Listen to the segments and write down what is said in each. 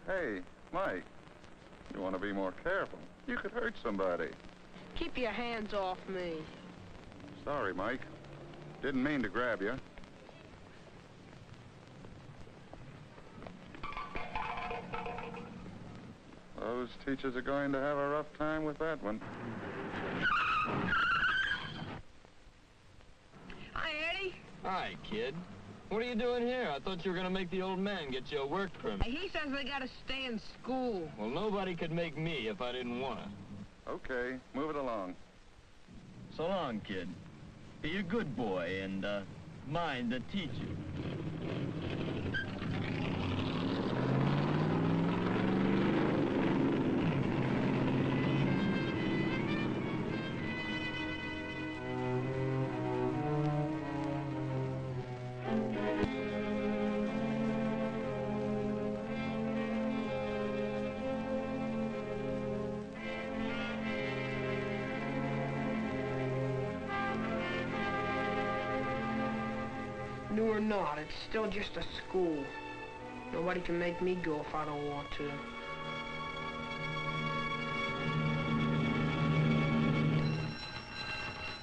Hey, Mike, you want to be more careful. You could hurt somebody. Keep your hands off me. Sorry, Mike. Didn't mean to grab you. Those teachers are going to have a rough time with that one. Hi, Eddie. Hi, kid. What are you doing here? I thought you were going to make the old man get you a work permit. He says I gotta stay in school. Well, nobody could make me if I didn't want to. Okay, move it along. So long, kid. Be a good boy and, mind the teacher. New or not, it's still just a school. Nobody can make me go if I don't want to.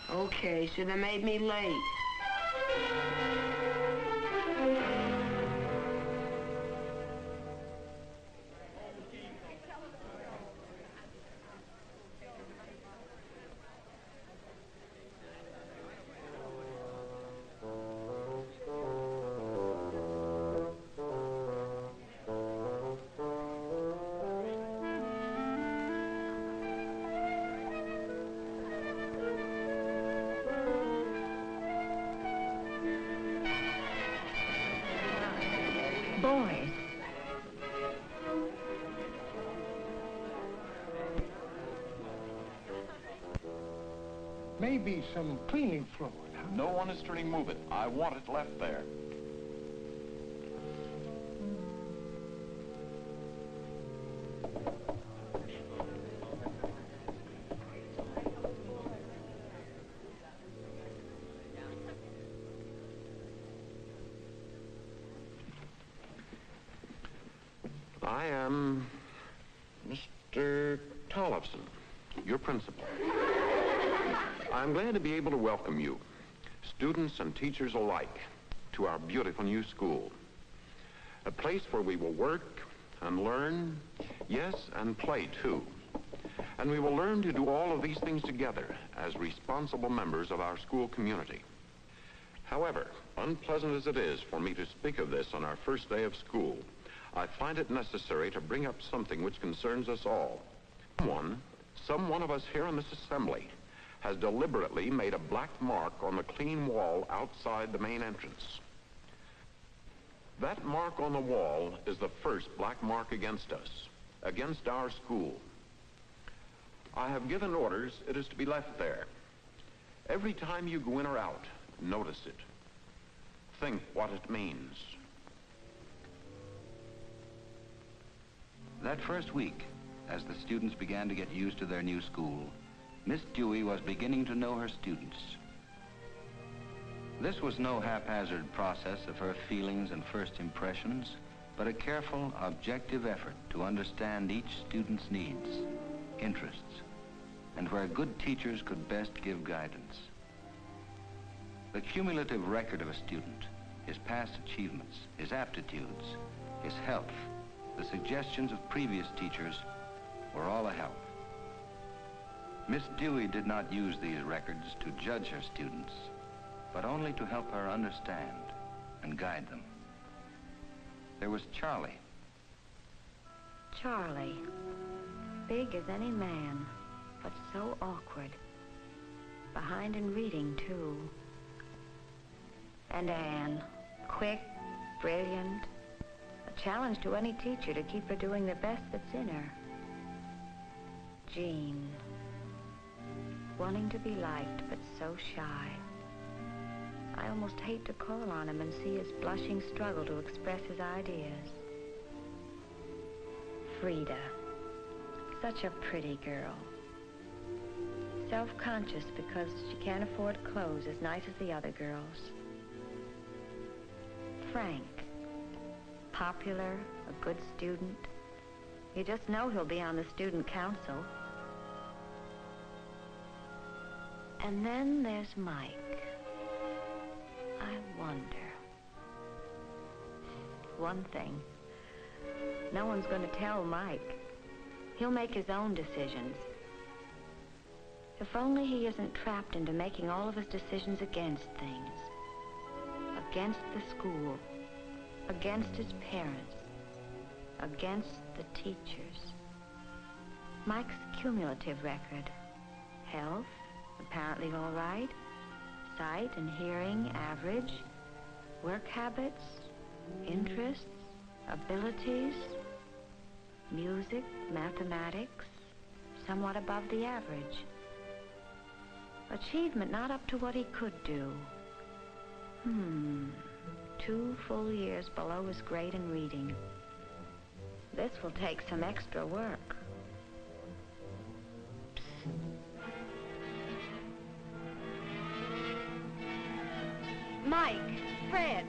Okay, so they made me late. Boys. Maybe some cleaning fluid, huh? No one is to remove it. I want it left there. I am Mr. Tollefson, your principal. I'm glad to be able to welcome you, students and teachers alike, to our beautiful new school. A place where we will work and learn, yes, and play too. And we will learn to do all of these things together as responsible members of our school community. However, unpleasant as it is for me to speak of this on our first day of school, I find it necessary to bring up something which concerns us all. Some one of us here in this assembly has deliberately made a black mark on the clean wall outside the main entrance. That mark on the wall is the first black mark against us, against our school. I have given orders it is to be left there. Every time you go in or out, notice it. Think what it means. That first week, as the students began to get used to their new school, Miss Dewey was beginning to know her students. This was no haphazard process of her feelings and first impressions, but a careful, objective effort to understand each student's needs, interests, and where good teachers could best give guidance. The cumulative record of a student, his past achievements, his aptitudes, his health, the suggestions of previous teachers were all a help. Miss Dewey did not use these records to judge her students, but only to help her understand and guide them. There was Charlie. Charlie. Big as any man, but so awkward. Behind in reading, too. And Anne. Quick, brilliant. A challenge to any teacher to keep her doing the best that's in her. Jean. Wanting to be liked, but so shy. I almost hate to call on him and see his blushing struggle to express his ideas. Frida. Such a pretty girl. Self-conscious because she can't afford clothes as nice as the other girls. Frank. Popular, a good student, You just know he'll be on the student council. And then there's Mike. I wonder. One thing. No one's going to tell Mike. He'll make his own decisions. If only he isn't trapped into making all of his decisions against things. Against the school. Against his parents. Against the teachers. Mike's cumulative record. Health, apparently all right. Sight and hearing, average. Work habits, interests, abilities. Music, mathematics, somewhat above the average. Achievement not up to what he could do. 2 full years below his grade in reading. This will take some extra work. Mike, Fred.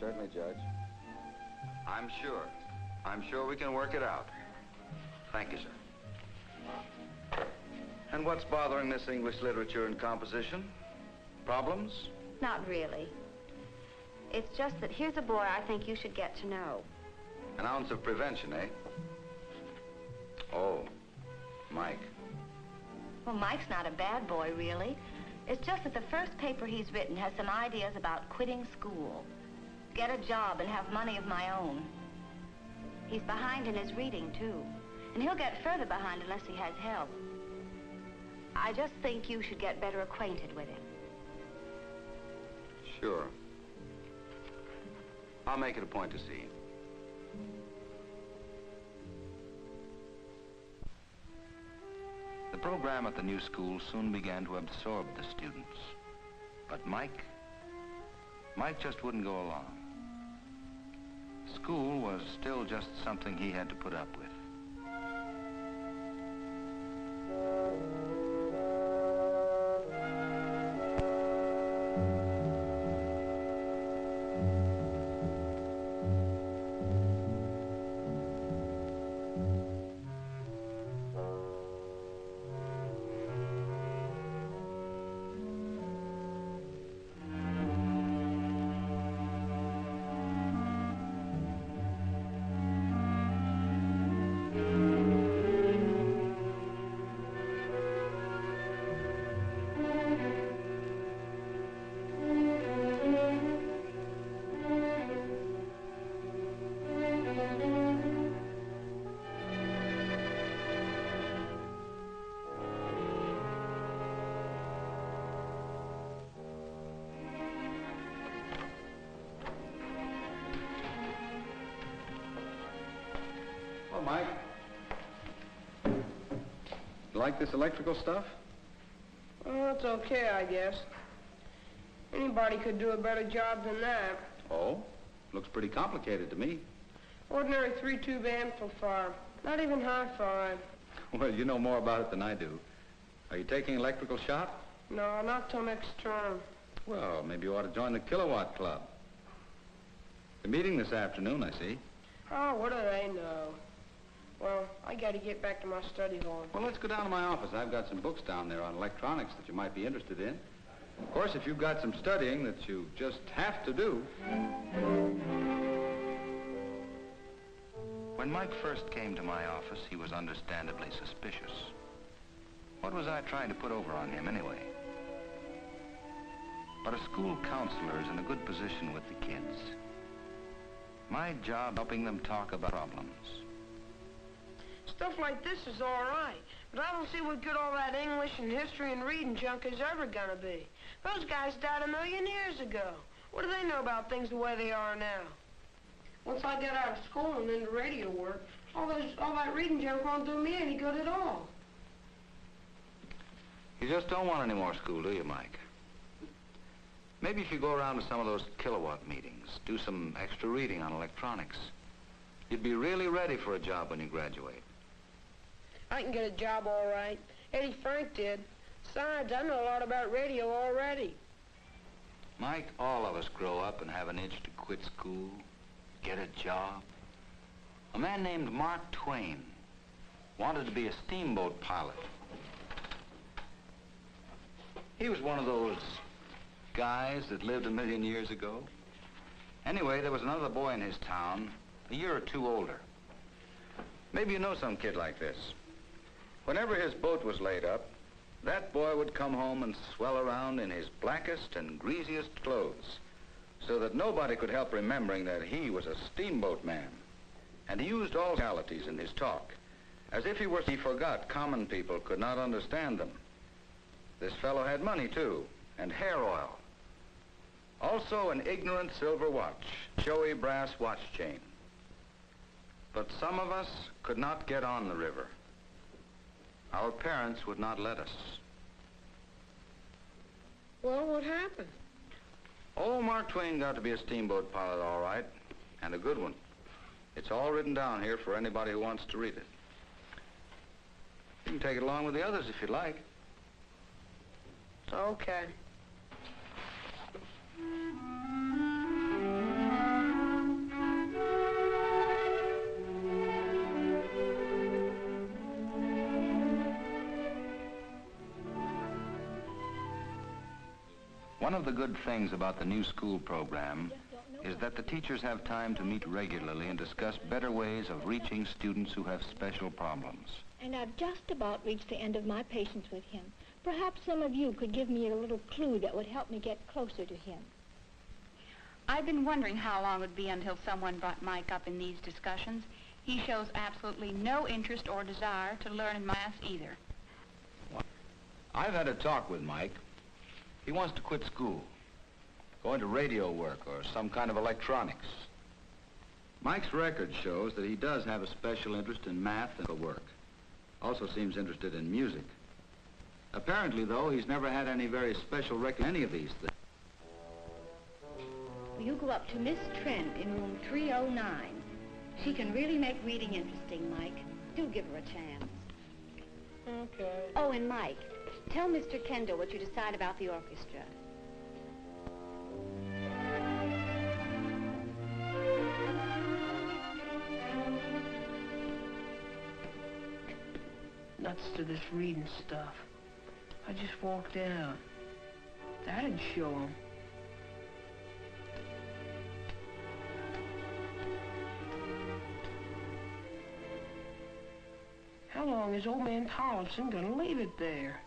Certainly, Judge. I'm sure we can work it out. Thank you, sir. And what's bothering Miss English Literature and Composition? Problems? Not really. It's just that here's a boy I think you should get to know. An ounce of prevention, eh? Oh, Mike. Well, Mike's not a bad boy, really. It's just that the first paper he's written has some ideas about quitting school. Get a job and have money of my own. He's behind in his reading, too. And he'll get further behind unless he has help. I just think you should get better acquainted with him. Sure. I'll make it a point to see him. The program at the new school soon began to absorb the students. But Mike just wouldn't go along. School was still just something he had to put up with. Mike. You like this electrical stuff? Oh, it's okay, I guess. Anybody could do a better job than that. Oh? Looks pretty complicated to me. Ordinary 3-tube amplifier. Not even hi-fi. Well, you know more about it than I do. Are you taking electrical shop? No, not till next term. Well, maybe you ought to join the Kilowatt Club. The meeting this afternoon, I see. Oh, what do they know? Well, I gotta get back to my study hall. Well, let's go down to my office. I've got some books down there on electronics that you might be interested in. Of course, if you've got some studying that you just have to do. When Mike first came to my office, he was understandably suspicious. What was I trying to put over on him anyway? But a school counselor is in a good position with the kids. My job helping them talk about problems. Stuff like this is all right, but I don't see what good all that English and history and reading junk is ever gonna be. Those guys died 1,000,000 years ago. What do they know about things the way they are now? Once I get out of school and into radio work, All that reading junk won't do me any good at all. You just don't want any more school, do you, Mike? Maybe if you go around to some of those kilowatt meetings, do some extra reading on electronics, you'd be really ready for a job when you graduate. I can get a job all right. Eddie Frank did. Besides, I know a lot about radio already. Mike, all of us grow up and have an itch to quit school, get a job. A man named Mark Twain wanted to be a steamboat pilot. He was one of those guys that lived a million years ago. Anyway, there was another boy in his town, a year or two older. Maybe you know some kid like this. Whenever his boat was laid up, that boy would come home and swell around in his blackest and greasiest clothes, so that nobody could help remembering that he was a steamboat man. And he used all realities in his talk, as if he forgot common people could not understand them. This fellow had money, too, and hair oil. Also an ignorant silver watch, showy brass watch chain. But some of us could not get on the river. Our parents would not let us. Well, what happened? Oh, Mark Twain got to be a steamboat pilot, all right, and a good one. It's all written down here for anybody who wants to read it. You can take it along with the others if you'd like. Okay. One of the good things about the new school program is that the teachers have time to meet regularly and discuss better ways of reaching students who have special problems. And I've just about reached the end of my patience with him. Perhaps some of you could give me a little clue that would help me get closer to him. I've been wondering how long it would be until someone brought Mike up in these discussions. He shows absolutely no interest or desire to learn in math either. I've had a talk with Mike. He wants to quit school, go into radio work or some kind of electronics. Mike's record shows that he does have a special interest in math and work. Also seems interested in music. Apparently, though, he's never had any very special record in any of these things. Will you go up to Miss Trent in room 309? She can really make reading interesting, Mike. Do give her a chance. Okay. Oh, and Mike, tell Mr. Kendall what you decide about the orchestra. Nuts to this reading stuff. I just walked out. That'd show him. How long is old man Tollefson gonna leave it there?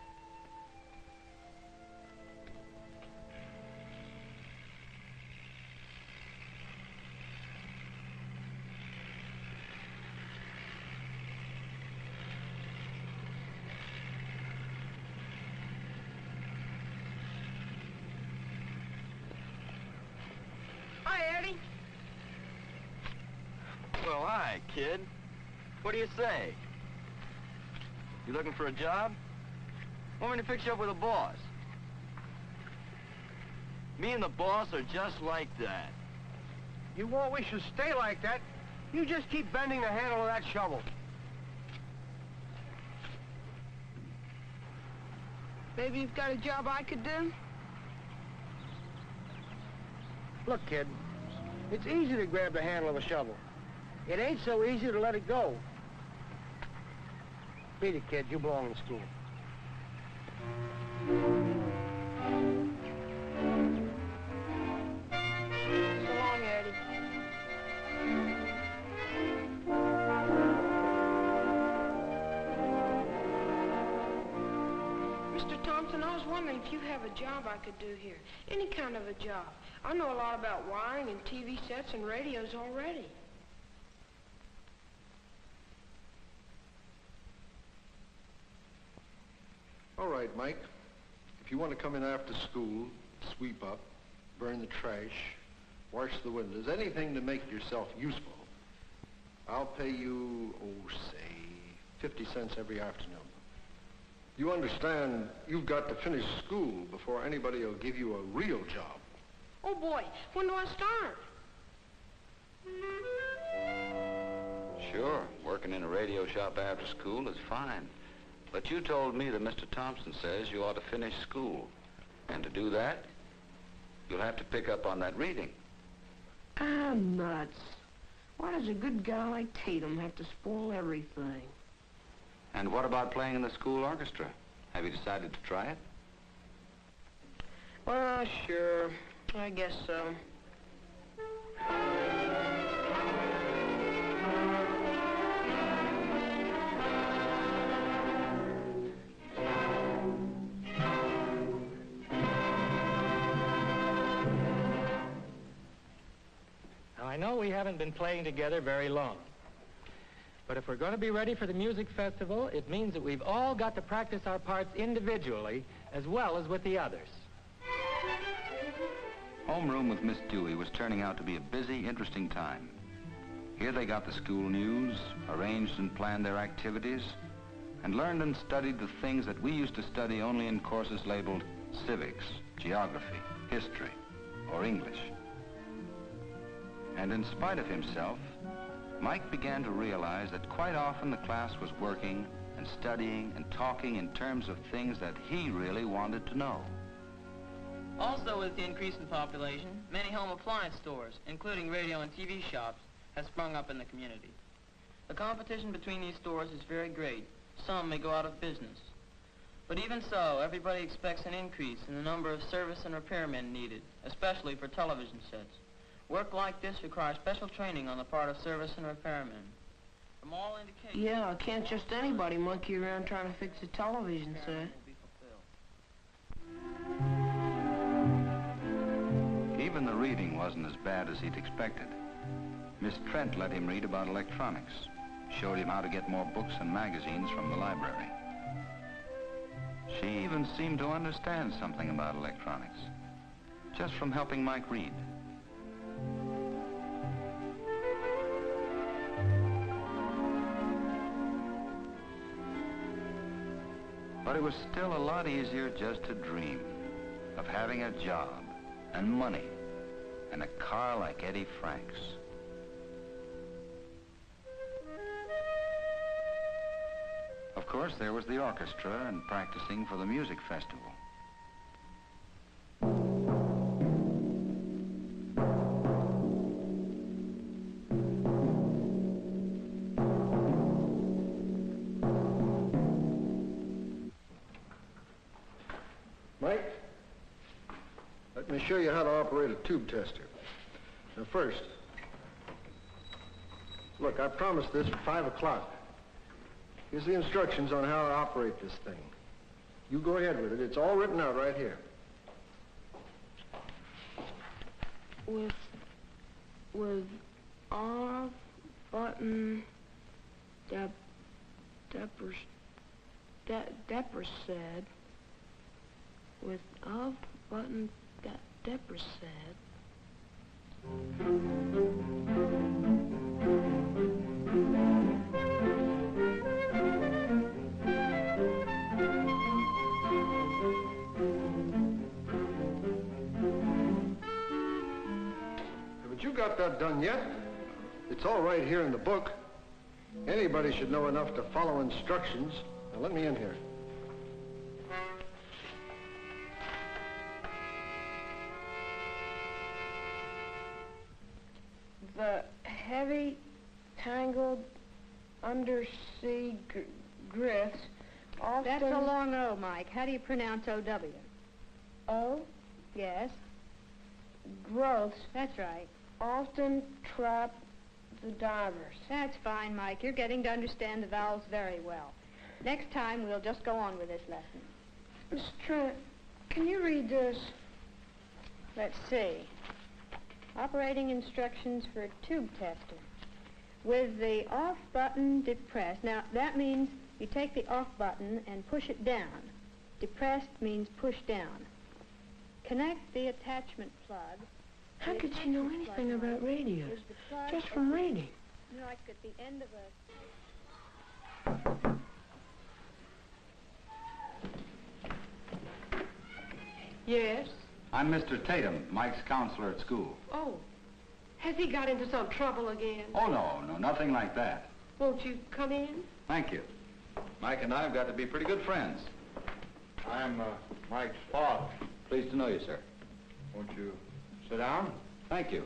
Hi, Eddie. Well, hi, kid. What do you say? You looking for a job? Want me to fix you up with a boss? Me and the boss are just like that. You want we should stay like that? You just keep bending the handle of that shovel. Maybe you've got a job I could do? Look, kid, it's easy to grab the handle of a shovel. It ain't so easy to let it go. Beat it, kid. You belong in school. So long, Eddie. Mr. Thompson, I was wondering if you have a job I could do here. Any kind of a job. I know a lot about wiring and TV sets and radios already. All right, Mike. If you want to come in after school, sweep up, burn the trash, wash the windows, anything to make yourself useful, I'll pay you, oh, say, 50 cents every afternoon. You understand, you've got to finish school before anybody will give you a real job. Oh, boy, when do I start? Sure, working in a radio shop after school is fine. But you told me that Mr. Thompson says you ought to finish school. And to do that, you'll have to pick up on that reading. Ah, nuts. Why does a good guy like Tatum have to spoil everything? And what about playing in the school orchestra? Have you decided to try it? Well, sure. I guess so. Now, I know we haven't been playing together very long. But if we're going to be ready for the music festival, it means that we've all got to practice our parts individually as well as with the others. Homeroom with Miss Dewey was turning out to be a busy, interesting time. Here they got the school news, arranged and planned their activities, and learned and studied the things that we used to study only in courses labeled civics, geography, history, or English. And in spite of himself, Mike began to realize that quite often the class was working and studying and talking in terms of things that he really wanted to know. Also, with the increase in population, many home appliance stores, including radio and TV shops, have sprung up in the community. The competition between these stores is very great. Some may go out of business. But even so, everybody expects an increase in the number of service and repairmen needed, especially for television sets. Work like this requires special training on the part of service and repairmen. From all indications... Yeah, can't just anybody monkey around trying to fix a television set. Even the reading wasn't as bad as he'd expected. Miss Trent let him read about electronics, showed him how to get more books and magazines from the library. She even seemed to understand something about electronics, just from helping Mike read. But it was still a lot easier just to dream of having a job and money and a car like Eddie Frank's. Of course, there was the orchestra and practicing for the music festival. Mike, let me show you how to operate a tube tester. Now first, look, I promised this for 5 o'clock. Here's the instructions on how to operate this thing. You go ahead with it. It's all written out right here. With off button Depper said. With off button Depper said. Haven't you got that done yet? It's all right here in the book. Anybody should know enough to follow instructions. Now let me in here. The heavy, tangled undersea growths often... That's a long O, Mike. How do you pronounce O-W? O? Yes. Growths. That's right. Often trap the divers. That's fine, Mike. You're getting to understand the vowels very well. Next time, we'll just go on with this lesson. Miss Trent, can you read this? Let's see. Operating instructions for a tube tester. With the off button depressed. Now, that means you take the off button and push it down. Depressed means push down. Connect the attachment plug. How could she know anything about radio? Just from reading. like at the end of a... Yes? I'm Mr. Tatum, Mike's counselor at school. Oh, has he got into some trouble again? Oh, no, nothing like that. Won't you come in? Thank you. Mike and I have got to be pretty good friends. I'm Mike's father. Pleased to know you, sir. Won't you sit down? Thank you.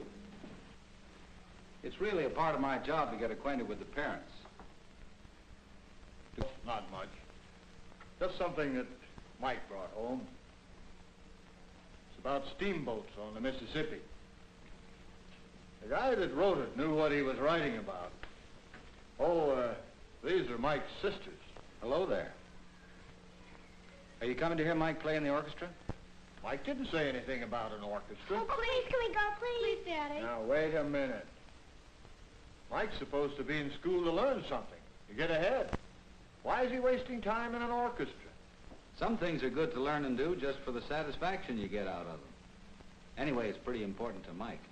It's really a part of my job to get acquainted with the parents. Not much. Just something that Mike brought home. It's about steamboats on the Mississippi. The guy that wrote it knew what he was writing about. Oh, these are Mike's sisters. Hello there. Are you coming to hear Mike play in the orchestra? Mike didn't say anything about an orchestra. Oh, please, can we go, please? Please, Daddy. Now, wait a minute. Mike's supposed to be in school to learn something, to get ahead. Why is he wasting time in an orchestra? Some things are good to learn and do just for the satisfaction you get out of them. Anyway, it's pretty important to Mike.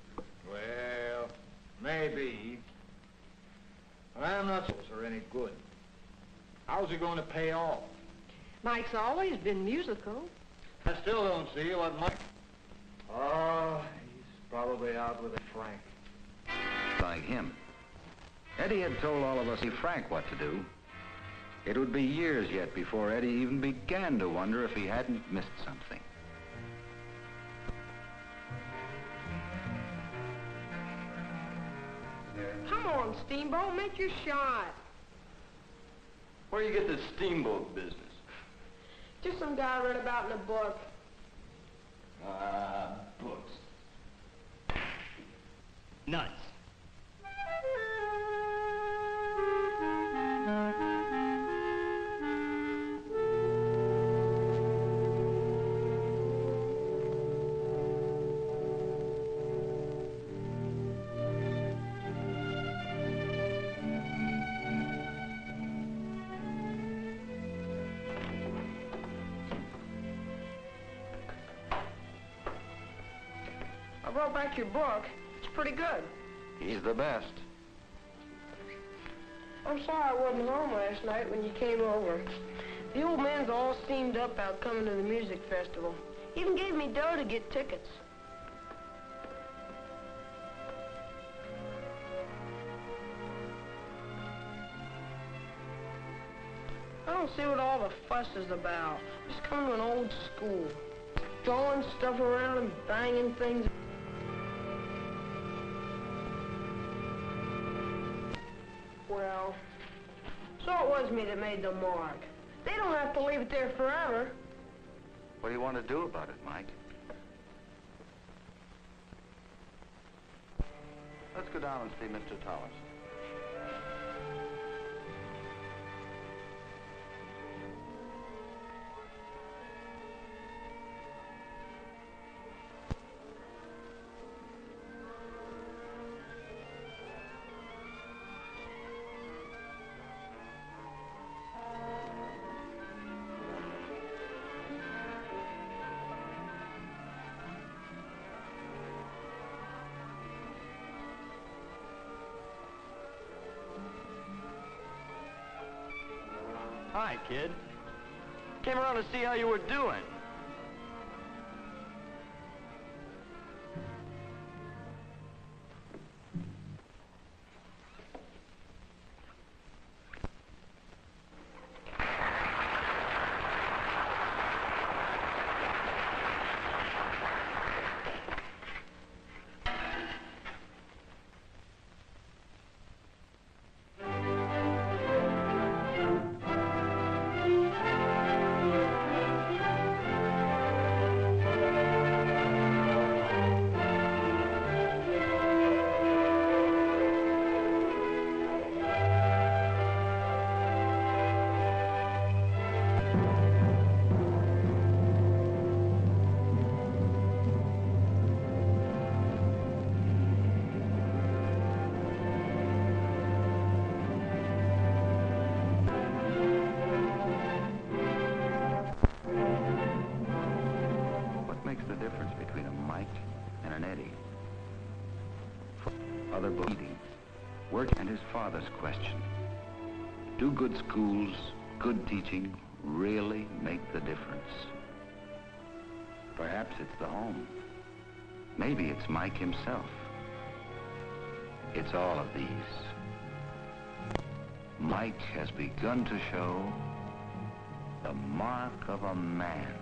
Well, maybe. But I'm not sure they're any good. How's he going to pay off? Mike's always been musical. I still don't see what Mike... Oh, he's probably out with a Frank. Like him. Eddie had told all of us, Frank, what to do. It would be years yet before Eddie even began to wonder if he hadn't missed something. Come on, Steamboat, make your shot. Where do you get this steamboat business? Just some guy read about in a book. Books. Nuts. I brought back your book. It's pretty good. He's the best. I'm sorry I wasn't home last night when you came over. The old man's all steamed up about coming to the music festival. Even gave me dough to get tickets. I don't see what all the fuss is about. Just coming to an old school. Throwing stuff around and banging things. Well, so it was me that made the mark. They don't have to leave it there forever. What do you want to do about it, Mike? Let's go down and see Mr. Tolliverson. Hi, kid. Came around to see how you were doing. work, and his father's question. Do good schools, good teaching, really make the difference? Perhaps it's the home. Maybe it's Mike himself. It's all of these. Mike has begun to show the mark of a man.